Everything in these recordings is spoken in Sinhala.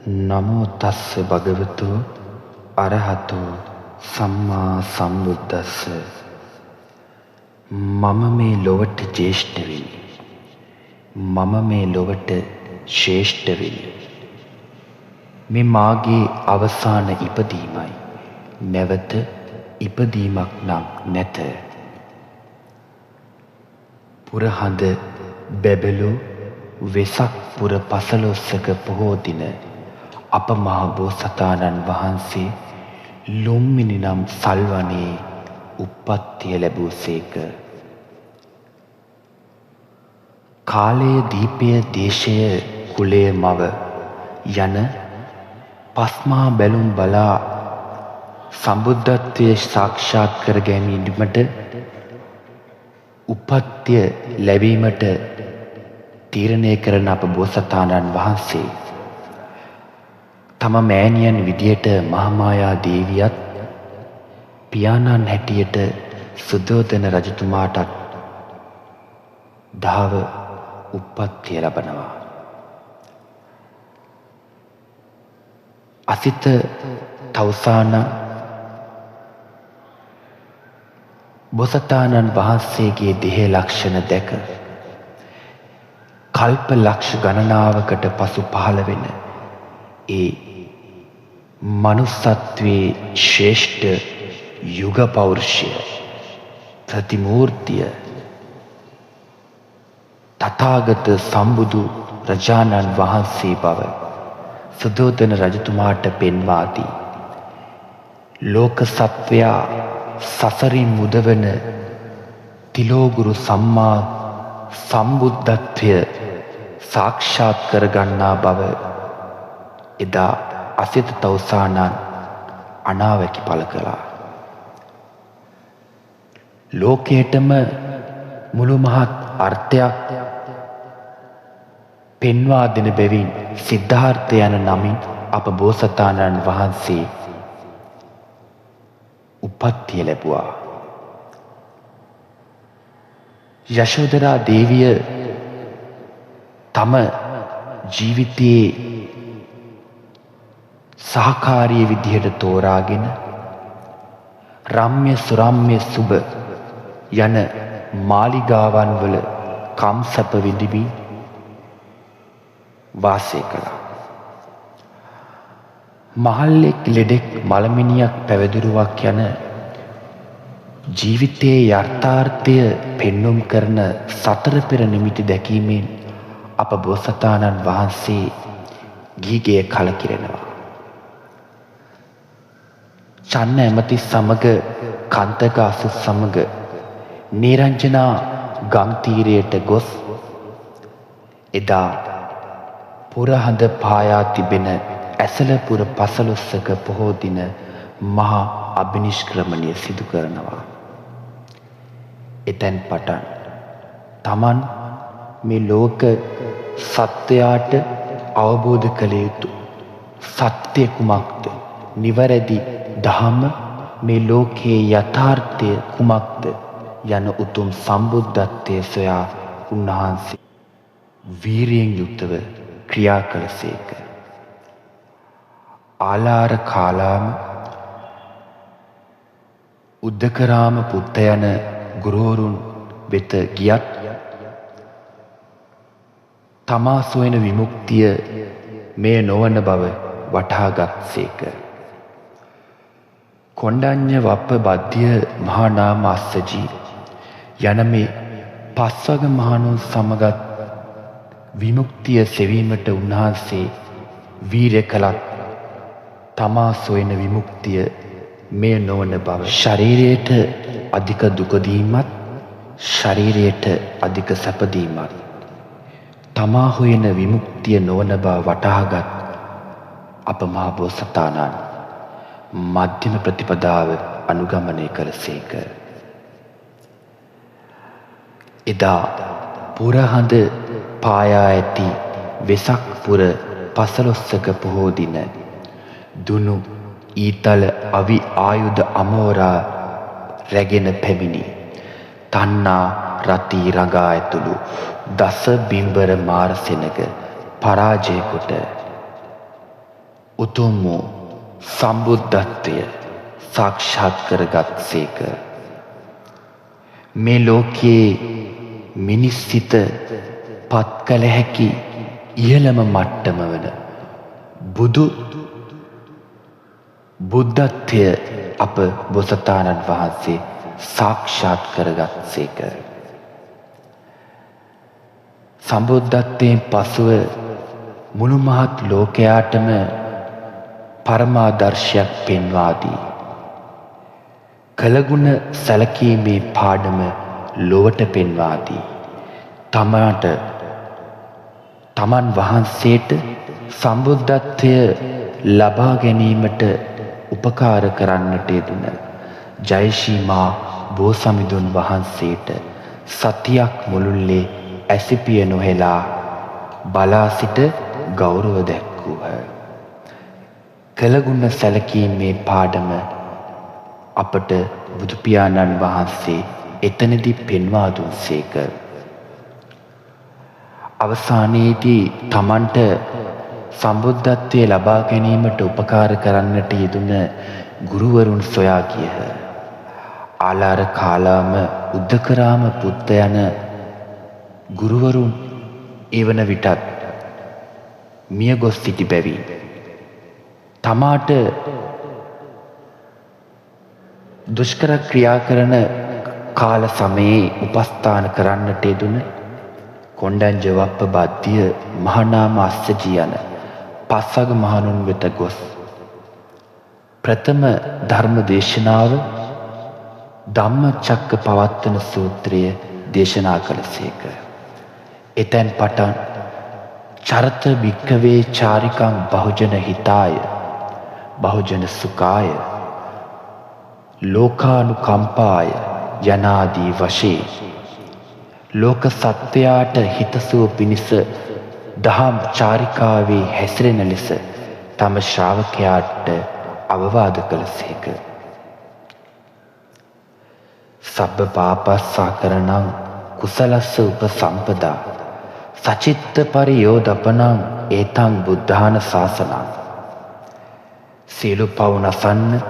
නමෝ තස්ස භගවතු අරහතෝ සම්මා සම්බුද්දස්ස. මම මේ ලොවට ජේෂ්ඨ වෙමි. මම මේ ලොවට ශ්‍රේෂ්ඨ වෙමි. මේ මාගේ අවසාන ඉපදීමයි. නැවත ඉපදීමක් නම් නැත. පුරහඳ බැබළු වෙසක් පුර 15ක පොහෝ දින අප මහ බෝසතාණන් වහන්සේ ලුම්බිනි නම් සල්වනයේ උප්පත්තිය ලැබූසේක. කාලය දීපය දේශය කුලය මව යන පස්මා බැලුම් බලා සම්බුද්ධත්වයේ සාක්ෂාත් කර ගැනීමට උපත්තිය ලැබීමට තීරණය කරන අප බෝසතාණන් වහන්සේ තම මෑණියන් විදියට මහාමායා දේවියත් පියාණන් හැටියට සුද්ධෝදන රජතුමාටත් දහව උප්පත්තිය ලබනවා. අසිත තවුසාන බෝසතාණන් වහන්සේගේ දෙහි ලක්ෂණ දැක කල්ප ලක්ෂ ගණනාවකට පසු පහළ වෙන ඒ මනුස්සත්වයේ ශ්‍රේෂ්ඨ යුග පෞරුෂය ප්‍රතිමූර්තිය තථාගත සම්බුදු රජාණන් වහන්සේ බව සුද්ධෝදන රජතුමාට පෙන්වා දී ලෝක සත්වයා සසරින් මුදවන තිලෝගුරු සම්මා සම්බුද්ධත්වය සාක්ෂාත් කරගන්නා බව එදා අසිත තවුසානන් අනාවැකි පළ කළා. ලෝකයටම මුළු මහත් අර්ථයක් පෙන්වා දෙන බැවින් සිද්ධාර්ථ යන නමින් අප බෝසතාණන් වහන්සේ උපත්තිය ලැබුවා. යශෝදරා දේවිය තම ජීවිතයේ සහකාරී විදිහට තෝරාගෙන රම්‍ය සුරම්‍ය සුබ යන මාලිගාවන් වල කම්සප විඳිමින් වාසය කළා. මහල්ලෙක් ලෙඩෙක් මලමිනියක් පැවිදිරුවක් යන ජීවිතයේ යථාර්ථය පෙන්눔 කරන සතර පෙර නිමිති දැකීමෙන් අප බෝසතාණන් වහන්සේ ගීගේ කලකිරෙනවා. චන්න ඇමති සමග කන්තක අසු සමග නිරංජනා ගම් තීරයට ගොස් එදා පුරහඳ පායා තිබෙන ඇසලපුර 15ක පොහෝ දින මහා අභිනිෂ්ක්‍රමණය සිදු කරනවා. එතැන් පටන් තමන් මේ ලෝක සත්වයාට අවබෝධ කළ යුතු සත්‍ය කුමක්ද, නිවැරදි දහම, මේ ලෝකයේ යථාර්ථය කුමක්ද යන උතුම් සම්බුද්ධත්වයේ සොයා උන්වහන්සේ වීරියෙන් යුක්තව ක්‍රියා කළසේක. ආලාර කාලාම උද්දකරාම පුත්ත යන ගුරුවරුන් වෙත ගියත් තමා සොයන විමුක්තිය මේ නොවන බව වටහාගත්සේක. කොණ්ඩඤ්ඤ වප්ප බද්ධිය මහානාම අස්සජී යන මේ පස්වග මහණුන් සමගත් විමුක්තිය සෙවීමට උන්වහන්සේ වීරය කළත් තමා සොයන විමුක්තිය මේ නොවන බව, ශරීරයට අධික දුකදීමත් ශරීරයට අධික සැපදීමත් තමා හොයන විමුක්තිය නොවන බව වටහාගත් අප මහ බෝසතාණන් මධ්‍යම ප්‍රතිපදාව අනුගමනය කළසේක. එදා පුරහඳ පායා ඇති වෙසක් පුර 15ක පොහෝ දින දුනු ඊතල අවි ආයුධ අමෝරා රැගෙන පැමිණි තන්නා රති රඟා ඇතුළු දස බිම්බර මාරසෙනග පරාජය කොට උතුම් වූ සම්බුද්ධත්වය සාක්ෂාත් කරගත්සේක. මේ ලෝකයේ මිනිස් සිත පත් කළ හැකි ඉහළම මට්ටම වන බුද්ධත්වය අප බෝසතාණන් වහන්සේ සාක්ෂාත් කරගත්සේක. සම්බුද්ධත්වයෙන් පසුව මුළු මහත් ලෝකයාටම පරමාදර්ශයක් පෙන්වා දී කළගුණ සැලකීමේ පාඩම ලොවට පෙන්වා දී තමන් වහන්සේට සම්බුද්ධත්වය ලබා ගැනීමට උපකාර කරන්නට යෙදුන ජයශ්‍රීමා බෝසමිඳුන් වහන්සේට සතියක් මුළුල්ලේ ඇසිපිය නොහෙලා බලා සිට ගෞරව දැක්වූහ. කළගුණ සැලකීමේ පාඩම අපට බුදුපියාණන් වහන්සේ එතනදී පෙන්වා දුන්සේක. අවසානයේදී තමන්ට සම්බුද්ධත්වය ලබා ගැනීමට උපකාර කරන්නට යෙදුන ගුරුවරුන් සොයා ගියහ. ආලාර කාලාම උද්දකරාම පුත්ත යන ගුරුවරුන් එවන විටත් මිය ගොස් සිටි බැවින් තමාට දුෂ්කර ක්‍රියා කරන කාල සමයේ උපස්ථාන කරන්නට යෙදුන කොණ්ඩඤ්ඤවප්ප බද්ධිය මහානාම අස්සජී යන පස්වග මහණුන් වෙත ගොස් ප්‍රථම ධර්ම දේශනාව ධම්මචක්කපවත්තන සූත්‍රය දේශනා කළසේක. එතැන් පටන් චරත භික්ඛවේ චාරිකං බහුජන හිතාය බහුජන සුඛාය ලෝකානුකම්පාය යනාදී වශයෙන් ලෝක සත්වයාට හිතසුව පිණිස දහම් චාරිකාවේ හැසිරෙන ලෙස තම ශ්‍රාවකයාට අවවාද කළසේක. සබ්බ පාපස්සාකරණං කුසලස්ස උපසම්පදා සචිත්ත පරියෝදපනං ඒතං බුද්ධාන ශාසනං. සියලු පව් නසන්න,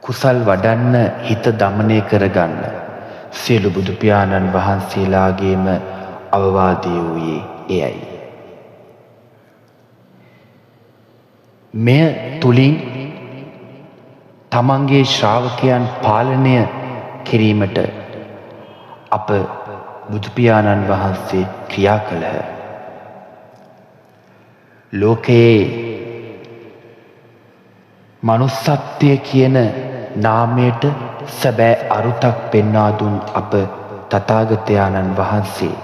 කුසල් වඩන්න, හිත දමනය කරගන්න සියලු බුදු පියාණන් වහන්සේලාගේම අවවාදය වූයේ එයයි. මෙය තුලින් තමන්ගේ ශ්‍රාවකයන් පාලනය කිරීමට අප බුදු පියාණන් වහන්සේ ක්‍රියා කළහ. ලෝකයේ මනුස්සත්වය කියන නාමයට සැබෑ අරුතක් පෙන්වා දුන් අප තථාගතයන්න් වහන්සේ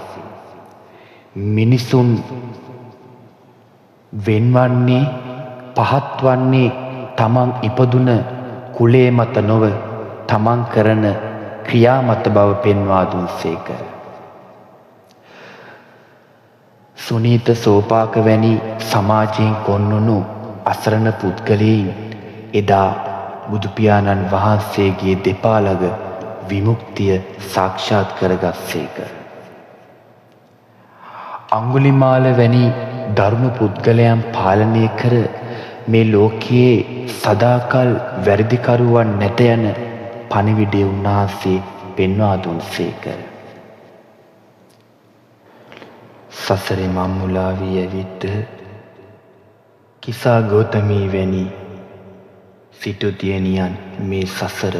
මිනිසුන් වෙන්වන්නේ පහත් වන්නේ තමන් ඉපදුන කුලේ මත නොව තමන් කරන ක්‍රියා මත බව පෙන්වා දුන්සේක. සුනීත සෝපාක වැනි සමාජයෙන් කොන්වුණු අසරණ පුද්ගලයන් එදා බුදු පියාණන් වහන්සේගේ දෙපා ළඟ විමුක්තිය සාක්ෂාත් කරගත්සේක. අඟුලිමාල වැනි දරුණු පුද්ගලයන් පාලනය කර මේ ලෝකයේ සදාකල් වැරදිකරුවන් නැත යන පණිවිඩය උන්වහන්සේ පෙන්වා දුන්සේක. සසරේ මම්මුලා වී ඇවිත් කිසා ගෞතමී වැනි සිටු දියණියන් මේ සසර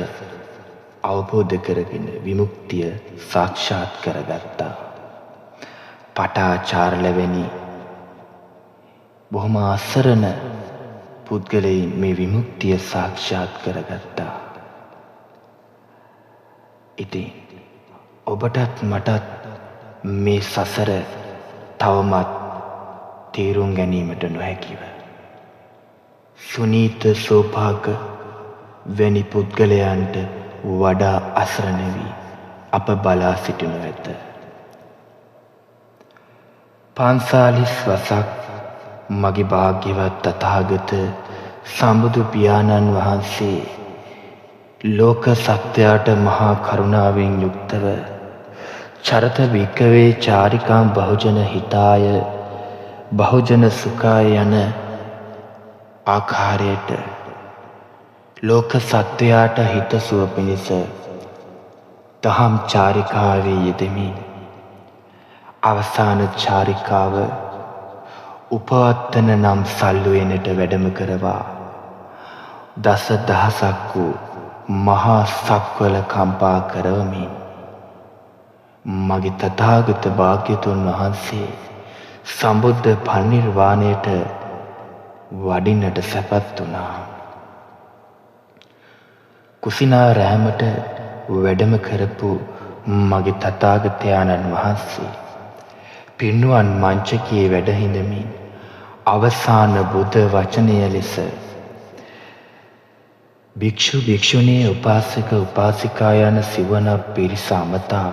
අවබෝධ කරගෙන විමුක්තිය සාක්ෂාත් කරගත්තා. පටාචාර්ල වැනි බොහොම අසරණ පුද්ගලයන් මේ විමුක්තිය සාක්ෂාත් කරගත්තා. ඉතින් ඔබටත් මටත් මේ සසර තවමත් තේරුම් ගැනීමට නොහැකිව සුනීත සෝපාක වැනි පුද්ගලයන්ට වඩා අසරණ වී අප බලා සිටිනු ඇත. 45 වසක් මගේ භාග්‍යවත් තථාගත සම්බුදු පියාණන් වහන්සේ ලෝක සත්‍යයට මහා කරුණාවෙන් යුක්තව චරත භික්ඛවේ චාරිකාං බහුජන හිතාය බහුජන සුඛාය යන ආකාරයට ලෝක සත්වයාට හිතසුව පිණිස දහම් චාරිකාවේ යෙදෙමින් අවසාන චාරිකාව උපවත්තන නම් සල්ලුවෙනට වැඩම කරවා දස දහසක් වූ මහා සක්වල කම්පා කරවමින් මගේ තථාගත භාග්‍යතුන් වහන්සේ සම්බුද්ධ පරිනිර්වාණයට වඩින්නට සැපත් වුණා. කුසිනාරාමයට වැඩම කරපු මගේ තථාගතයන්න් වහන්සේ පින්නුවන් මංචකයේ වැඩ හිඳමින් අවසාන බුද්ධ වචනය ලෙස භික්ෂු භික්ෂුණී උපාසක උපාසිකා යන සිවණ පිරිස අමතා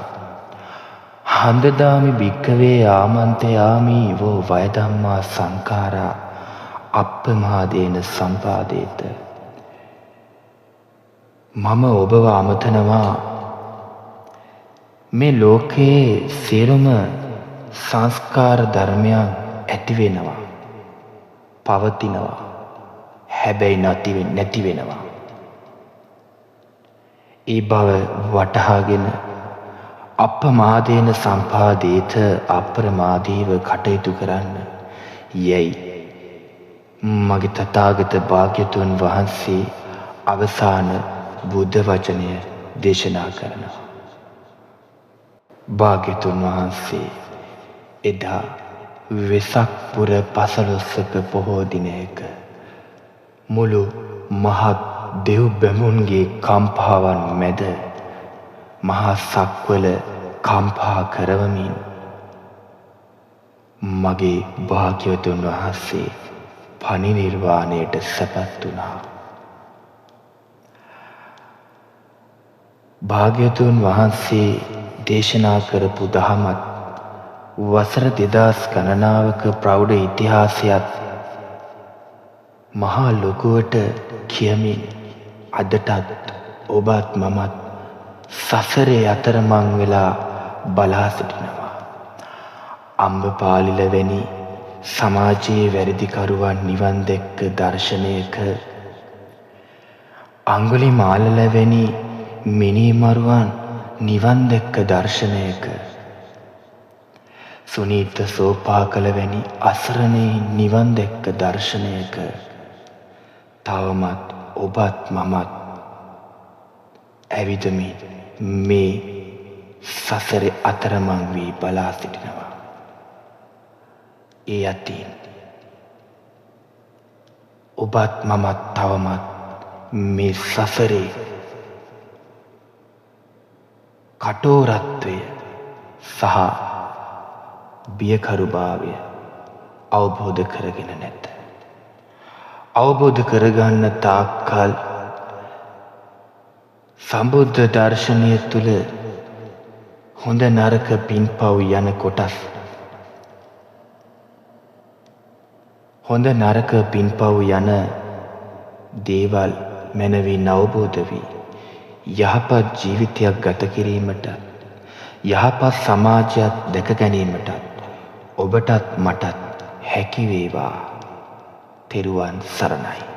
හන්දදාමි භික්කවේ ආමන්ත්‍රයාමි වෝ වය ධම්මා සංඛාරා අප්පමාදේන සම්පාදේත. මම ඔබව අමතනවා මේ ලෝකයේ සියලුම සංස්කාර ධර්මයන් ඇති වෙනවා පවතිනවා හැබැයි නැති වෙනවා. ඒ බව වටහාගෙන අප්පමාදේන සම්පාදේත අප්‍රමාදීව කටයුතු කරන්න යයි මගේ තථාගත භාග්‍යතුන් වහන්සේ අවසාන බුද්ධ වචනය දේශනා කරනවා. භාග්‍යතුන් වහන්සේ එදා වෙසක් පුර 15ක පොහෝ දිනයක මුළු මහත් දෙව් බැමුන්ගේ කම්පාවන් මැද මහා සක්වල කම්පා කරවමින් මගේ භාග්‍යවතුන් වහන්සේ පරිනිර්වාණයට සැපත් වුණා. භාග්‍යවතුන් වහන්සේ දේශනා කරපු දහමත් වසර 2000 ගණනාවක ප්‍රෞಢ ඉතිහාසයත් මහා ලොකුවට කියමින් අදටත් ඔබත් මමත් සසරේ අතරමං වෙලා බලා සිටිනවා. අම්බපාලිල වැනි සමාජයේ වැරදිකරුවන් නිවන් දැක්ක දර්ශනයක අඟුලිමාලල වැනි මිනිමරුවන් නිවන් දැක්ක දර්ශනයක සුනීත සෝපාකල වැනි අසරණේ නිවන් දැක්ක දර්ශනයක තවමත් ඔබත් මමත් ඇවිදමින් මේ සසරේ අතරමං වී බලා සිටිනවා. ඒ අතින් ඔබත් මමත් තවමත් මේ සසරේ කටෝරත්වය සහ බියකරුභාවය අවබෝධ කරගෙන නැත. අවබෝධ කරගන්න තාක්කල් සම්බුද්ධ දර්ශනය තුළ හොඳ නරක පින්පව් යන කොටස් හොඳ නරක පින්පව් යන දේවල් මනවින් අවබෝධ වී යහපත් ජීවිතයක් ගත කිරීමට යහපත් සමාජයක් දැක ගැනීමට ඔබටත් මටත් හැකි වේවා. තෙරුවන් සරණයි.